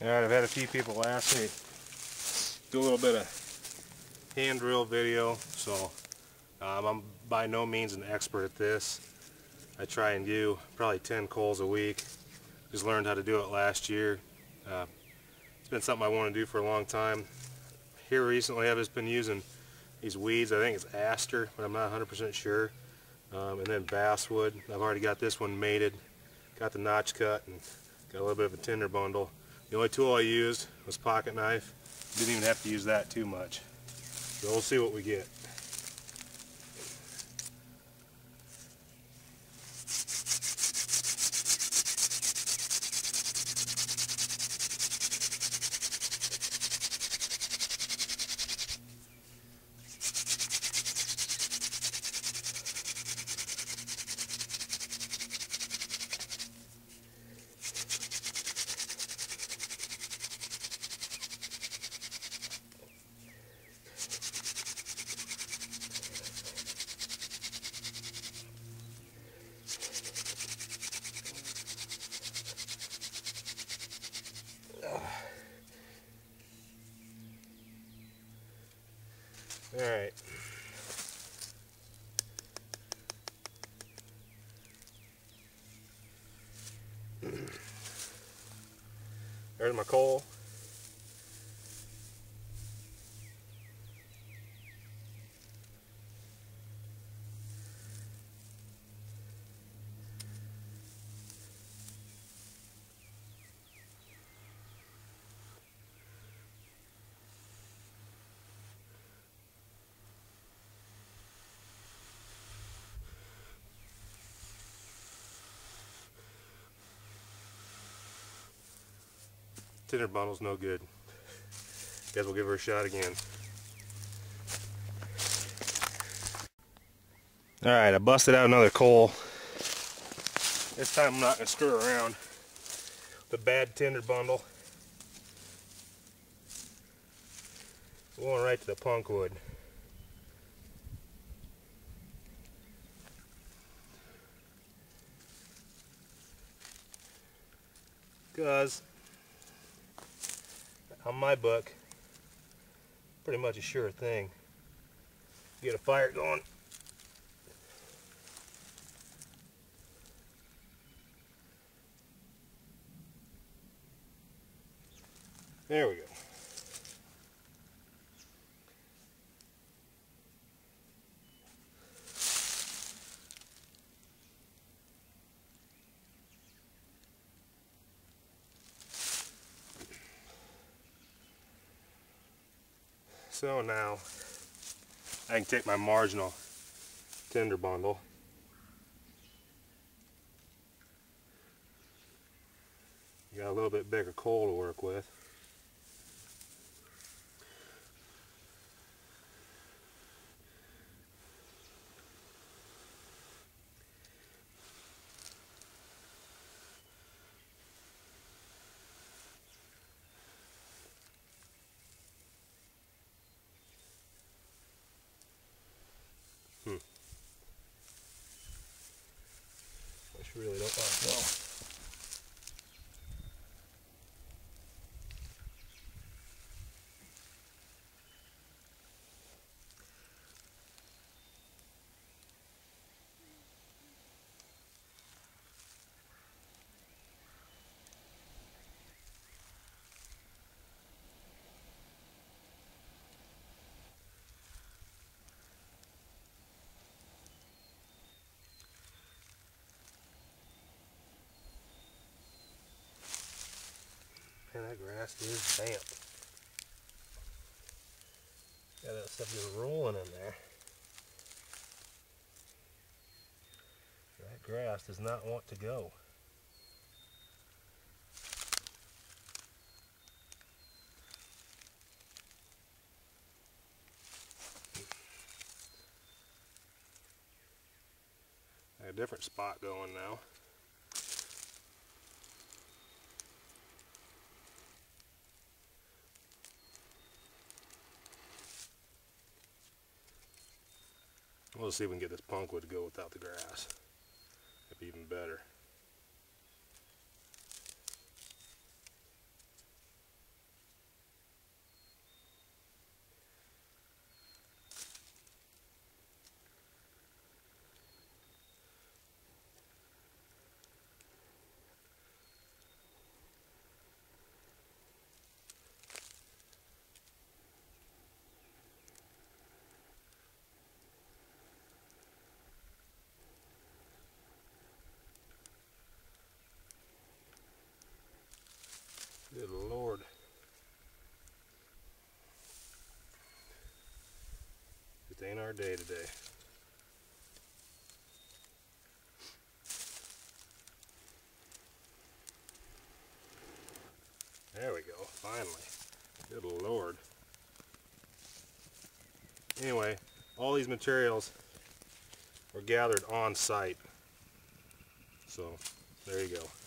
Alright, I've had a few people ask me to do a little bit of hand drill video, so I'm by no means an expert at this. I try and do probably 10 coals a week. Just learned how to do it last year. It's been something I want to do for a long time. Here recently I've just been using these weeds. I think it's aster, but I'm not 100% sure. And then basswood. I've already got this one mated, got the notch cut, and got a little bit of a tinder bundle. The only tool I used was pocket knife. Didn't even have to use that too much. So we'll see what we get. Alright. There's my coal. Tinder bundle's no good. Guess we'll give her a shot again. Alright, I busted out another coal. This time I'm not going to screw around. The bad tinder bundle. Going right to the punkwood. Because on my book, pretty much a sure thing. Get a fire going. There we go. So now I can take my marginal tinder bundle, got a little bit bigger coal to work with. I really don't want to go. Man, that grass is damp. Got that stuff just rolling in there. That grass does not want to go. Got a different spot going now. We'll see if we can get this punkwood to go without the grass. That'd be even better. Good Lord. It ain't our day today. There we go, finally. Good Lord. Anyway, all these materials were gathered on site. So, there you go.